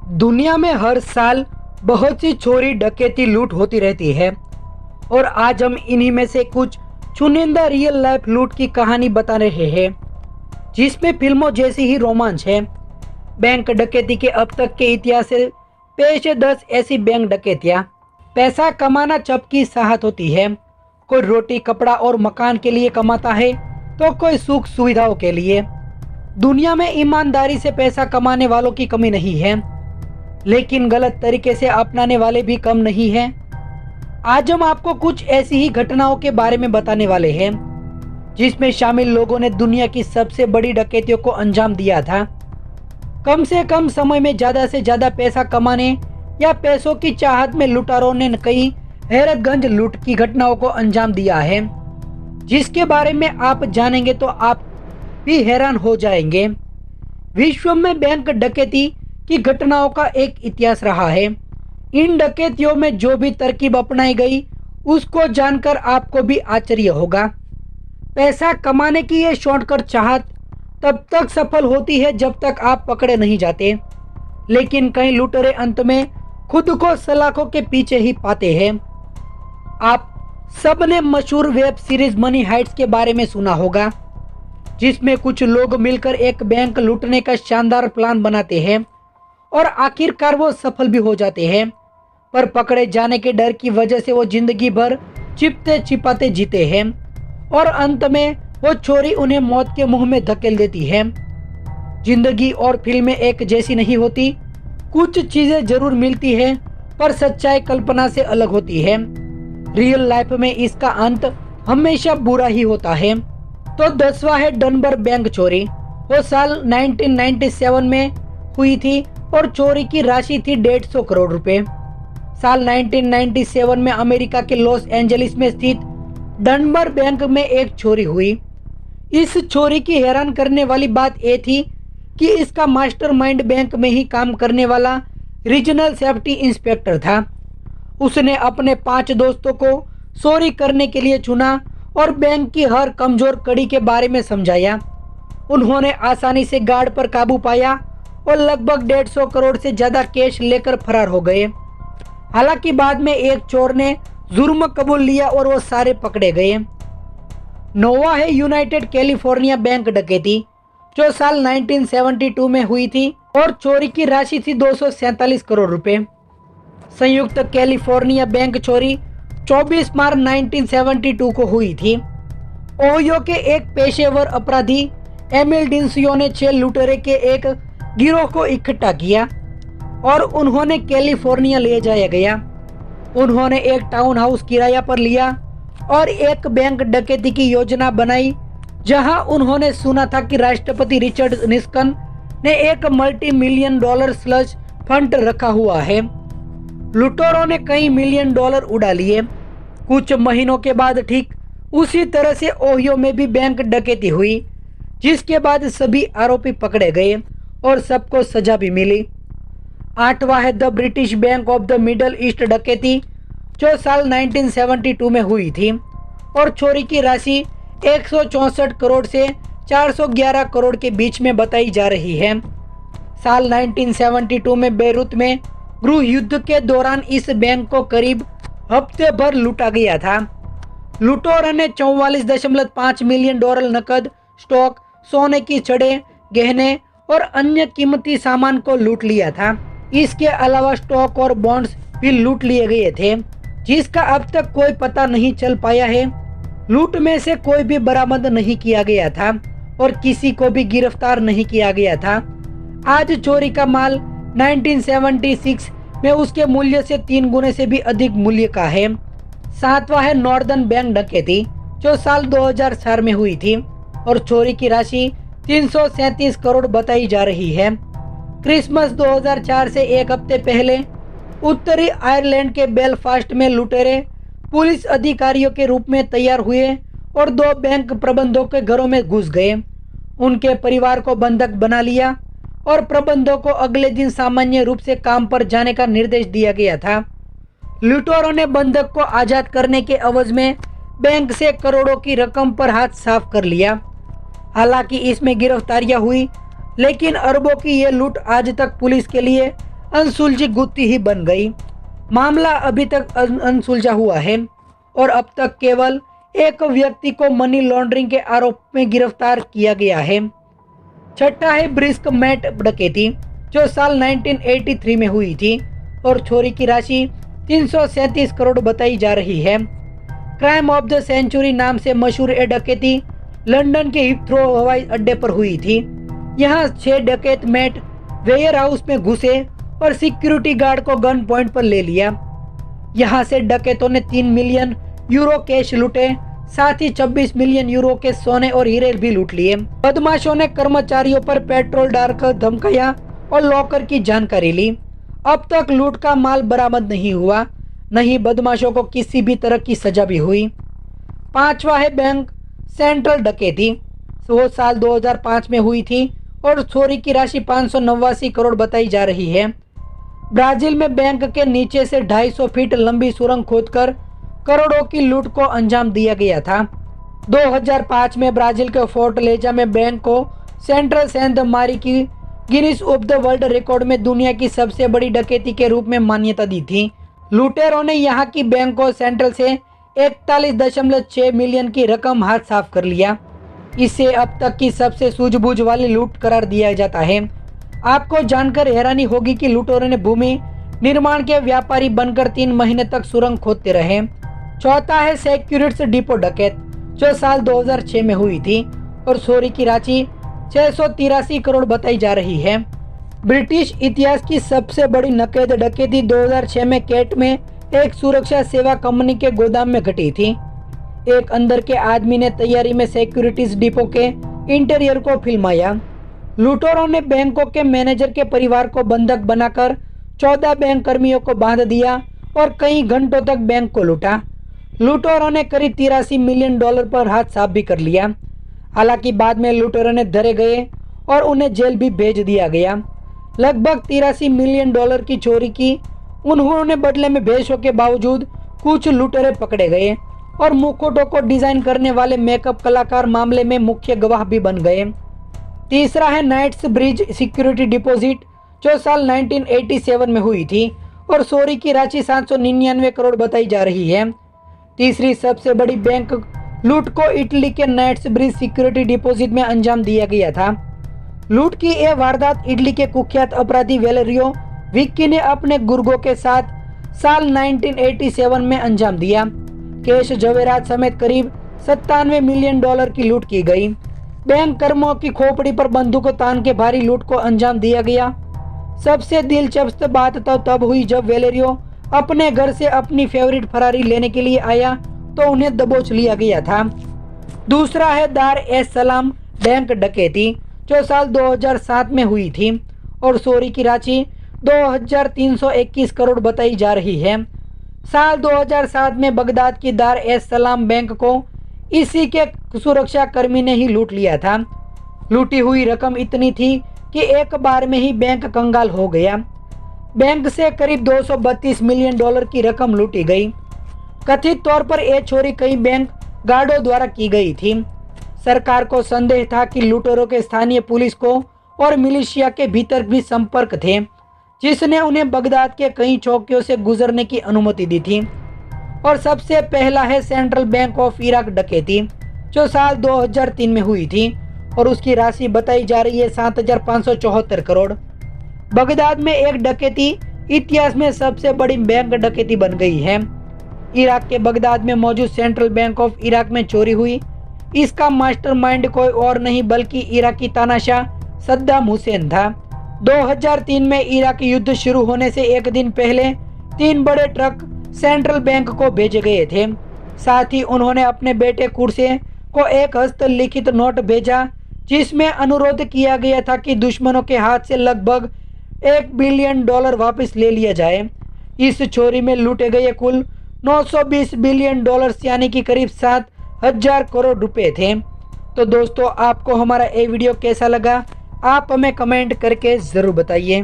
दुनिया में हर साल बहुत सी चोरी डकैती लूट होती रहती है और आज हम इन्हीं में से कुछ चुनिंदा रियल लाइफ लूट की कहानी बता रहे हैं जिसमें फिल्मों जैसी ही रोमांच है। बैंक डकैती के अब तक के इतिहास से पेश है 10 ऐसी बैंक डकैतियाँ। पैसा कमाना सबकी चाहत होती है। कोई रोटी कपड़ा और मकान के लिए कमाता है तो कोई सुख सुविधाओं के लिए। दुनिया में ईमानदारी से पैसा कमाने वालों की कमी नहीं है, लेकिन गलत तरीके से अपनाने वाले भी कम नहीं हैं। आज हम आपको कुछ ऐसी ही घटनाओं के बारे में बताने वाले हैं जिसमें शामिल लोगों ने दुनिया की सबसे बड़ी डकैतियों को अंजाम दिया था। कम से कम समय में ज्यादा से ज्यादा पैसा कमाने या पैसों की चाहत में लुटारों ने कई हैरतगंज लूट की घटनाओं को अंजाम दिया है, जिसके बारे में आप जानेंगे तो आप भी हैरान हो जाएंगे। विश्व में बैंक डकैती की घटनाओं का एक इतिहास रहा है। इन डकैतियों में जो भी तरकीब अपनाई गई उसको जानकर आपको भी आश्चर्य होगा। पैसा कमाने की ये शॉर्टकट चाहत तब तक सफल होती है जब तक आप पकड़े नहीं जाते, लेकिन कई लुटेरे अंत में खुद को सलाखों के पीछे ही पाते हैं। आप सबने मशहूर वेब सीरीज मनी हाइट्स के बारे में सुना होगा, जिसमें कुछ लोग मिलकर एक बैंक लूटने का शानदार प्लान बनाते हैं और आखिरकार वो सफल भी हो जाते हैं, पर पकड़े जाने के डर की वजह से वो जिंदगी भर छिपते छिपाते जीते हैं और अंत में वो चोरी उन्हें मौत के मुंह में धकेल देती है। जिंदगी और फिल्में एक जैसी नहीं होती। कुछ चीजें जरूर मिलती हैं, पर सच्चाई कल्पना से अलग होती है। रियल लाइफ में इसका अंत हमेशा बुरा ही होता है। तो 10वां है डनबर बैंक चोरी। वो साल 1997 में हुई थी और चोरी की राशि थी 150 करोड़ रुपए। साल 1997 में अमेरिका के लॉस एंजलिस में स्थित डनबर बैंक में एक चोरी हुई। इस चोरी की हैरान करने वाली बात यह थी कि इसका मास्टरमाइंड बैंक में ही काम करने वाला रीजनल सेफ्टी इंस्पेक्टर था। उसने अपने 5 दोस्तों को चोरी करने के लिए चुना और बैंक की हर कमजोर कड़ी के बारे में समझाया। उन्होंने आसानी से गार्ड पर काबू पाया और लगभग 150 करोड़ से ज्यादा कैश लेकर फरार हो गए। हालांकि बाद में एक चोर ने जुर्म कबूल लिया और वो सारे पकड़े गए। 9वां है यूनाइटेड कैलिफोर्निया बैंक डकैती, जो साल 1972 में हुई थी और चोरी की राशि थी 247 करोड़ रुपए। संयुक्त कैलिफोर्निया बैंक चोरी 24 मार्च 1972 को हुई थी। ओहियो के एक पेशेवर अपराधी एमिल डिंसियो ने 6 लुटेरे के एक गिरोह को इकट्ठा किया और उन्होंने कैलिफोर्निया ले जाया गया। उन्होंने एक टाउन हाउस किराया पर लिया और एक बैंक डकैती की योजना बनाई, जहां उन्होंने सुना था कि राष्ट्रपति रिचर्ड निक्सन ने एक $multi-million स्लज फंड रखा हुआ है। लुटेरों ने कई $million उड़ा लिए। कुछ महीनों के बाद ठीक उसी तरह से ओहियो में भी बैंक डकैती हुई, जिसके बाद सभी आरोपी पकड़े गए और सबको सजा भी मिली। 8वां है the British bank of the middle east डकैती, जो साल 1972 में हुई थी और चोरी की राशि 164 करोड़ से 411 करोड़ के बीच में बताई जा रही है। साल 1972 में बेरूत में गृह युद्ध के दौरान इस बैंक को करीब हफ्ते भर लूटा गया था। लुटेरों ने 44.5 मिलियन डॉलर नकद, स्टॉक, सोने की छड़ें, गहने और अन्य कीमती सामान को लूट लिया था। इसके अलावा स्टॉक और बॉन्ड्स भी लूट लिए गए थे, जिसका अब तक कोई पता नहीं चल पाया है। लूट में से कोई भी बरामद नहीं किया गया था और किसी को भी गिरफ्तार नहीं किया गया था। आज चोरी का माल 1976 में उसके मूल्य से 3 गुने से भी अधिक मूल्य का है। 7वां है नॉर्दर्न बैंक डकैती, जो साल 2004 में हुई थी और चोरी की राशि 337 करोड़ बताई जा रही है। क्रिसमस 2004 से एक हफ्ते पहले उत्तरी आयरलैंड के बेलफास्ट में लुटेरे पुलिस अधिकारियों के रूप में तैयार हुए और 2 बैंक प्रबंधकों के घरों में घुस गए। उनके परिवार को बंधक बना लिया और प्रबंधकों को अगले दिन सामान्य रूप से काम पर जाने का निर्देश दिया गया था। लुटेरों ने बंधक को आजाद करने के एवज में बैंक से करोड़ों की रकम पर हाथ साफ कर लिया। हालांकि इसमें गिरफ्तारियां हुई, लेकिन अरबों की ये लूट आज तक पुलिस के लिए अनसुलझी गुत्थी ही बन गई। मामला अभी तक अनसुलझा हुआ है और अब तक केवल एक व्यक्ति को मनी लॉन्ड्रिंग के आरोप में गिरफ्तार किया गया है। छठा है ब्रिस्क मेट डकैती, जो साल 1983 में हुई थी और चोरी की राशि 337 करोड़ बताई जा रही है। क्राइम ऑफ द सेंचुरी नाम से मशहूर ये डकैती लंदन के हीथ्रो हवाई अड्डे पर हुई थी। यहाँ 6 डकैत मेट वेयर हाउस में घुसे और सिक्योरिटी गार्ड को गन पॉइंट पर ले लिया। यहाँ से डकैतों ने 3 मिलियन यूरो कैश लूटे, साथ ही 26 मिलियन यूरो के सोने और हीरे भी लूट लिए। बदमाशों ने कर्मचारियों पर पेट्रोल डालकर धमकाया और लॉकर की जानकारी ली। अब तक लूट का माल बरामद नहीं हुआ, नहीं बदमाशों को किसी भी तरह की सजा भी हुई। पांचवा है बैंक सेंट्रल डकैती, वो साल 2005 में हुई थी और चोरी की राशि 589 करोड़ बताई जा रही है। ब्राजील में बैंक के नीचे से 250 फीट लंबी सुरंग खोदकर करोड़ों की लूट को अंजाम दिया गया था। 2005 में ब्राजील के फोर्टलेजा में बैंक को सेंट्रल सेंध मारी की Guinness book the world record में दुनिया की सबसे बड़ी डकैती के रूप में मान्यता दी थी। लुटेरों ने यहाँ की बैंक को सेंट्रल से 41.6 मिलियन की रकम हाथ साफ कर लिया। इसे अब तक की सबसे सूझबूझ वाली लूट करार दिया जाता है। आपको जानकर हैरानी होगी कि लुटेरों ने भूमि निर्माण के व्यापारी बनकर 3 महीने तक सुरंग खोदते रहे। चौथा है सिक्योरिटीज डिपो डकैत, जो साल 2006 में हुई थी और चोरी की राशि 683 करोड़ बताई जा रही है। ब्रिटिश इतिहास की सबसे बड़ी नकद डकैती 2006 में कैट में एक सुरक्षा सेवा कंपनी के गोदाम में घटी थी। एक अंदर के आदमी ने तैयारी में सिक्योरिटीज डिपो के इंटीरियर को फिल्माया। लुटेरों ने बैंकों के मैनेजर के परिवार को बंधक बनाकर 14 बैंक कर्मियों को बांध दिया और कई घंटों तक बैंक को लूटा। लुटेरों ने करीब 83 मिलियन डॉलर पर हाथ साफ भी कर लिया। हालांकि बाद में लुटेरों ने धरे गए और उन्हें जेल भी भेज दिया गया। लगभग 83 मिलियन डॉलर की चोरी की उन्होंने बदले में भेजों के बावजूद कुछ लुटेरे पकड़े गए और मुखौटों को डिजाइन करने वाले मेकअप कलाकार मामले में मुख्य गवाह भी बन गए। तीसरा है नाइट्स ब्रिज सिक्योरिटी डिपॉजिट, जो साल 1987 में हुई थी और चोरी की राशि 799 करोड़ बताई जा रही है। तीसरी सबसे बड़ी बैंक लूट को इटली के नाइट्स ब्रिज सिक्योरिटी डिपॉजिट में अंजाम दिया गया था। लूट की यह वारदात इटली के कुख्यात अपराधी वेलेरियो विक्की ने अपने गुर्गों के साथ साल 1987 में अंजाम दिया। कैश जवेरात समेत करीब 97 मिलियन डॉलर की लूट की गई। बैंक कर्मियों की खोपड़ी पर बंदूक तान के भारी लूट को अंजाम दिया गया। सबसे दिलचस्प बात तो तब हुई जब वेलेरियो अपने घर से अपनी फेवरेट फरारी लेने के लिए आया तो उन्हें दबोच लिया गया था। दूसरा है दार एस सलाम बैंक डकैती, जो साल 2007 में हुई थी और चोरी की राशि 2321 करोड़ बताई जा रही है। साल 2007 में बगदाद की दार एस सलाम बैंक को इसी के सुरक्षा कर्मी ने ही लूट लिया था। लूटी हुई रकम इतनी थी कि एक बार में ही बैंक कंगाल हो गया। बैंक से करीब 232 मिलियन डॉलर की रकम लूटी गई। कथित तौर पर यह चोरी कई बैंक गार्डों द्वारा की गई थी। सरकार को संदेह था कि लुटेरों के स्थानीय पुलिस को और मिलिशिया के भीतर भी संपर्क थे, जिसने उन्हें बगदाद के कई चौकियों से गुजरने की अनुमति दी थी। और सबसे पहला है सेंट्रल बैंक ऑफ इराक डकैती, जो साल 2003 में हुई थी और उसकी राशि बताई जा रही है 7,574 करोड़। बगदाद में एक डकैती इतिहास में सबसे बड़ी बैंक डकैती बन गई है। इराक के बगदाद में मौजूद सेंट्रल बैंक ऑफ इराक में चोरी हुई। इसका मास्टरमाइंड कोई और नहीं बल्कि इराकी तानाशाह सद्दाम हुसैन था। 2003 में इराक युद्ध शुरू होने से एक दिन पहले 3 बड़े ट्रक सेंट्रल बैंक को भेजे गए थे। साथ ही उन्होंने अपने बेटे कुर्से को एक हस्तलिखित नोट भेजा, जिसमें अनुरोध किया गया था कि दुश्मनों के हाथ से लगभग $1 बिलियन वापस ले लिया जाए। इस चोरी में लूटे गए कुल 920 बिलियन डॉलर यानी कि करीब 7,000 करोड़ रुपए थे। तो दोस्तों, आपको हमारा ये वीडियो कैसा लगा, आप हमें कमेंट करके ज़रूर बताइए।